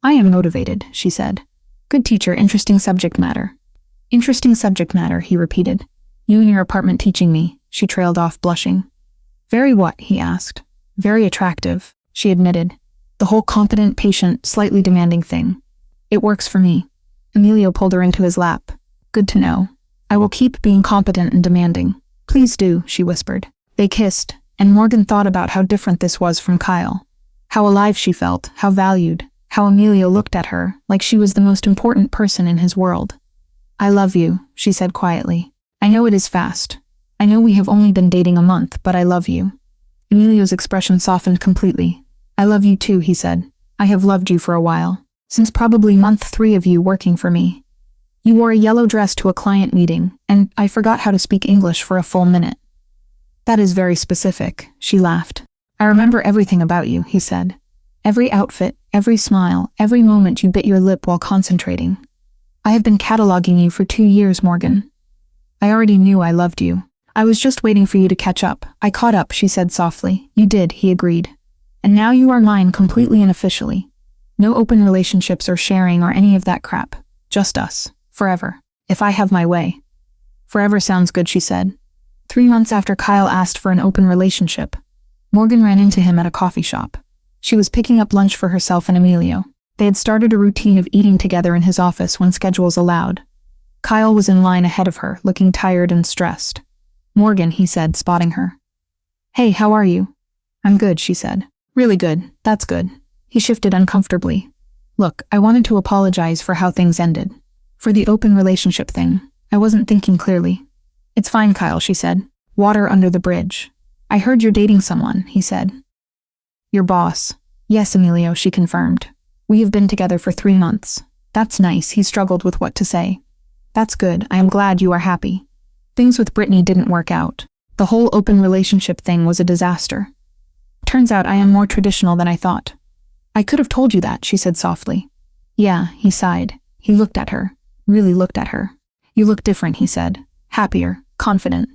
I am motivated, she said. Good teacher, interesting subject matter. Interesting subject matter, he repeated. You in your apartment teaching me, she trailed off, blushing. Very what, he asked. Very attractive, she admitted. The whole competent, patient, slightly demanding thing. It works for me. Emilio pulled her into his lap. Good to know. I will keep being competent and demanding. Please do, she whispered. They kissed, and Morgan thought about how different this was from Kyle. How alive she felt, how valued, how Emilio looked at her like she was the most important person in his world. I love you, she said quietly. I know it is fast. I know we have only been dating a month, but I love you. Emilio's expression softened completely. I love you too, he said. I have loved you for a while. Since probably month 3 of you working for me. You wore a yellow dress to a client meeting, and I forgot how to speak English for a full minute. That is very specific, she laughed. I remember everything about you, he said. Every outfit, every smile, every moment you bit your lip while concentrating. I have been cataloging you for 2 years, Morgan. I already knew I loved you. I was just waiting for you to catch up. I caught up, she said softly. You did, he agreed. And now you are mine completely and officially. No open relationships or sharing or any of that crap. Just us. Forever. If I have my way. Forever sounds good, she said. 3 months after Kyle asked for an open relationship, Morgan ran into him at a coffee shop. She was picking up lunch for herself and Emilio. They had started a routine of eating together in his office when schedules allowed. Kyle was in line ahead of her, looking tired and stressed. Morgan, he said, spotting her. Hey, how are you? I'm good, she said. Really good. That's good. He shifted uncomfortably. Look, I wanted to apologize for how things ended. For the open relationship thing. I wasn't thinking clearly. It's fine, Kyle, she said. Water under the bridge. I heard you're dating someone, he said. Your boss. Yes, Emilio, she confirmed. We have been together for 3 months. That's nice, he struggled with what to say. That's good, I am glad you are happy. Things with Brittany didn't work out. The whole open relationship thing was a disaster. Turns out I am more traditional than I thought. I could have told you that, she said softly. Yeah, he sighed. He looked at her. Really looked at her. You look different, he said. Happier, confident.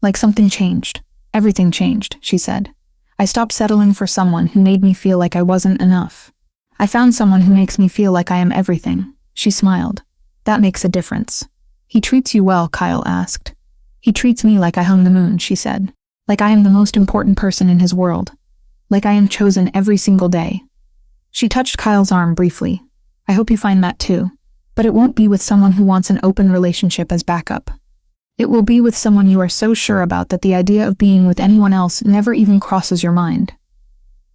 Like something changed. Everything changed, she said. I stopped settling for someone who made me feel like I wasn't enough. I found someone who makes me feel like I am everything." She smiled. "That makes a difference." "He treats you well?" Kyle asked. "He treats me like I hung the moon," she said. "Like I am the most important person in his world. Like I am chosen every single day." She touched Kyle's arm briefly. "I hope you find that too. But it won't be with someone who wants an open relationship as backup. It will be with someone you are so sure about that the idea of being with anyone else never even crosses your mind."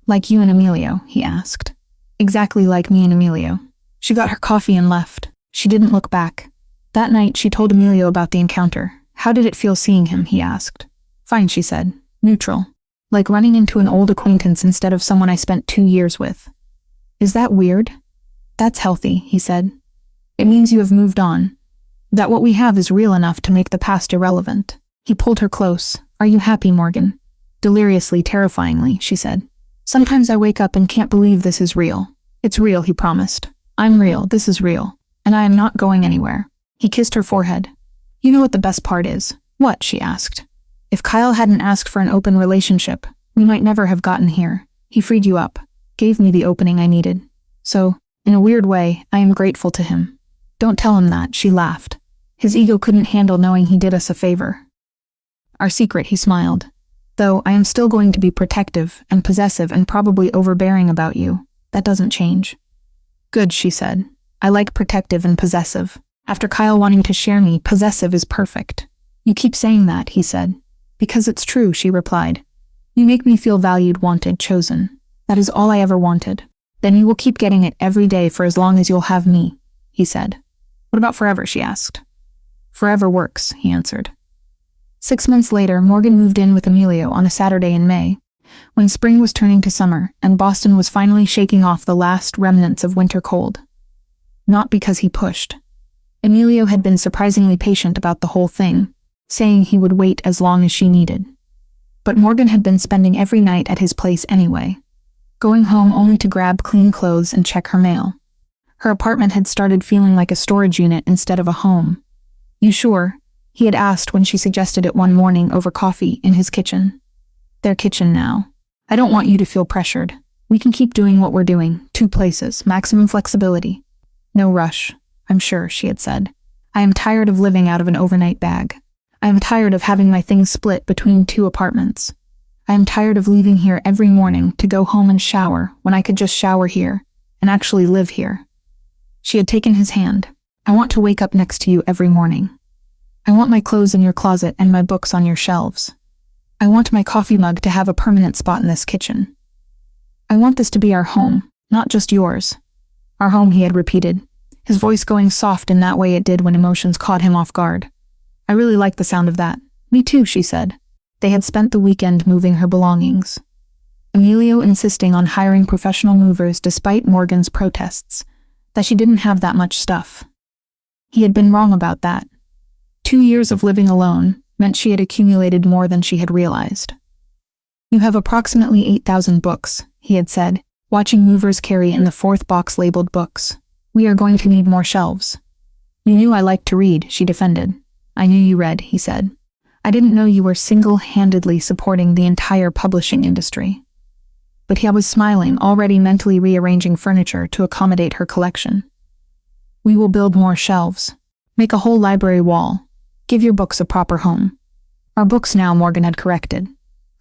"Like you and Emilio?" he asked. "Exactly like me and Emilio." She got her coffee and left. She didn't look back. That night, she told Emilio about the encounter. "How did it feel seeing him?" he asked. "Fine," she said. "Neutral. Like running into an old acquaintance instead of someone I spent 2 years with." "Is that weird?" "That's healthy," he said. "It means you have moved on. That what we have is real enough to make the past irrelevant." He pulled her close. "Are you happy, Morgan?" "Deliriously, terrifyingly," she said. "Sometimes I wake up and can't believe this is real." "It's real," he promised. "I'm real, this is real. And I am not going anywhere." He kissed her forehead. "You know what the best part is?" "What?" she asked. "If Kyle hadn't asked for an open relationship, we might never have gotten here. He freed you up, gave me the opening I needed. So, in a weird way, I am grateful to him." "Don't tell him that," she laughed. His ego couldn't handle knowing he did us a favor. "Our secret," he smiled. "Though I am still going to be protective and possessive and probably overbearing about you. That doesn't change." "Good," she said. "I like protective and possessive. After Kyle wanting to share me, possessive is perfect." "You keep saying that," he said. "Because it's true," she replied. "You make me feel valued, wanted, chosen. That is all I ever wanted. Then you will keep getting it every day for as long as you'll have me," he said. "What about forever?" she asked. "Forever works," he answered. 6 months later, Morgan moved in with Emilio on a Saturday in May, when spring was turning to summer and Boston was finally shaking off the last remnants of winter cold. Not because he pushed. Emilio had been surprisingly patient about the whole thing, saying he would wait as long as she needed. But Morgan had been spending every night at his place anyway, going home only to grab clean clothes and check her mail. Her apartment had started feeling like a storage unit instead of a home. "You sure?" he had asked when she suggested it one morning over coffee in his kitchen. Their kitchen now. "I don't want you to feel pressured. We can keep doing what we're doing, 2 places, maximum flexibility." "No rush, I'm sure," she had said. "I am tired of living out of an overnight bag. I am tired of having my things split between 2 apartments. I am tired of leaving here every morning to go home and shower when I could just shower here and actually live here." She had taken his hand. "I want to wake up next to you every morning. I want my clothes in your closet and my books on your shelves. I want my coffee mug to have a permanent spot in this kitchen. I want this to be our home, not just yours." "Our home," he had repeated, his voice going soft in that way it did when emotions caught him off guard. "I really like the sound of that." "Me too," she said. They had spent the weekend moving her belongings. Emilio insisting on hiring professional movers despite Morgan's protests, that she didn't have that much stuff. He had been wrong about that. 2 years of living alone meant she had accumulated more than she had realized. "You have approximately 8,000 books," he had said, watching movers carry in the 4th box labeled books. "We are going to need more shelves." "You knew I liked to read," she defended. "I knew you read," he said. "I didn't know you were single-handedly supporting the entire publishing industry." But he was smiling, already mentally rearranging furniture to accommodate her collection. "We will build more shelves. Make a whole library wall. Give your books a proper home." "Our books now," Morgan had corrected.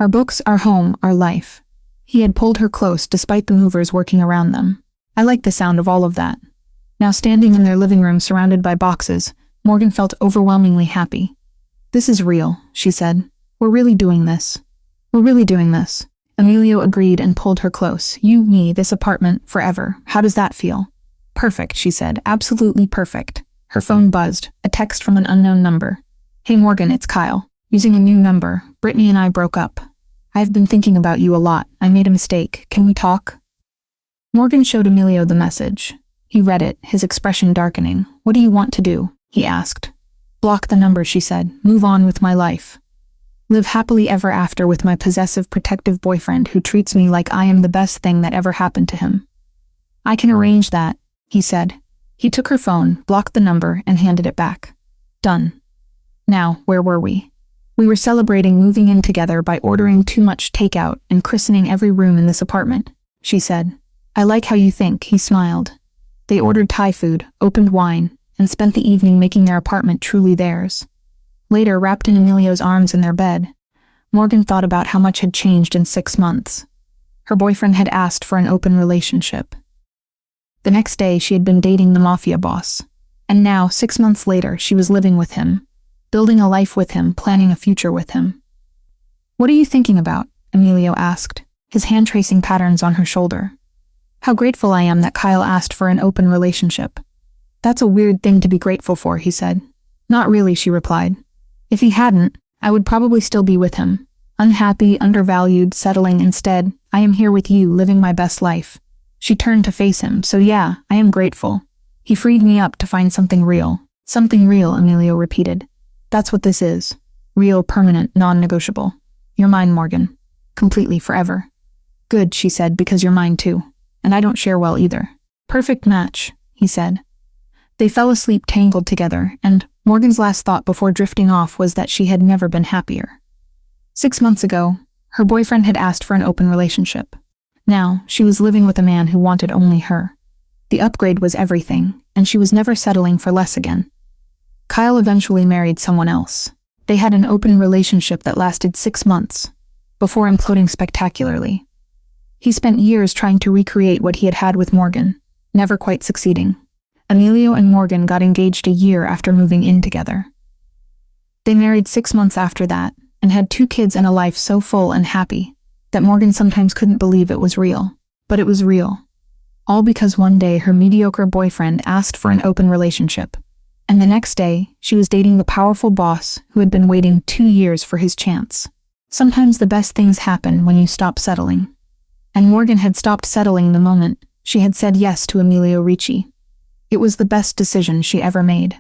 "Our books, our home, our life." He had pulled her close despite the movers working around them. "I like the sound of all of that." Now standing in their living room surrounded by boxes, Morgan felt overwhelmingly happy. "This is real," she said. "We're really doing this. We're really doing this." Emilio agreed and pulled her close. "You, me, this apartment, forever. How does that feel?" "Perfect," she said. "Absolutely perfect." Her phone buzzed, a text from an unknown number. "Hey Morgan, it's Kyle. Using a new number. Brittany and I broke up. I've been thinking about you a lot. I made a mistake. Can we talk?" Morgan showed Emilio the message. He read it, his expression darkening. "What do you want to do?" he asked. "Block the number," she said. "Move on with my life. Live happily ever after with my possessive, protective boyfriend who treats me like I am the best thing that ever happened to him." "I can arrange that," he said. He took her phone, blocked the number, and handed it back. "Done." Now, where were we? We were celebrating moving in together by ordering too much takeout and christening every room in this apartment, she said. I like how you think, he smiled. They ordered Thai food, opened wine, and spent the evening making their apartment truly theirs. Later, wrapped in Emilio's arms in their bed, Morgan thought about how much had changed in 6 months. Her boyfriend had asked for an open relationship. The next day, she had been dating the Mafia Boss. And now, 6 months later, she was living with him, building a life with him, planning a future with him. What are you thinking about? Emilio asked, his hand tracing patterns on her shoulder. How grateful I am that Kyle asked for an open relationship. That's a weird thing to be grateful for, he said. Not really, she replied. If he hadn't, I would probably still be with him. Unhappy, undervalued, settling. Instead, I am here with you, living my best life. She turned to face him. So yeah, I am grateful. He freed me up to find something real. Something real, Emilio repeated. That's what this is. Real, permanent, non-negotiable. You're mine, Morgan. Completely, forever. Good, she said, because you're mine too. And I don't share well either. Perfect match, he said. They fell asleep tangled together, and Morgan's last thought before drifting off was that she had never been happier. 6 months ago, her boyfriend had asked for an open relationship. Now, she was living with a man who wanted only her. The upgrade was everything, and she was never settling for less again. Kyle eventually married someone else. They had an open relationship that lasted 6 months, before imploding spectacularly. He spent years trying to recreate what he had had with Morgan, never quite succeeding. Emilio and Morgan got engaged a year after moving in together. They married 6 months after that, and had 2 kids and a life so full and happy that Morgan sometimes couldn't believe it was real. But it was real. All because one day her mediocre boyfriend asked for an open relationship. And the next day, she was dating the powerful boss who had been waiting 2 years for his chance. Sometimes the best things happen when you stop settling. And Morgan had stopped settling the moment she had said yes to Emilio Ricci. It was the best decision she ever made.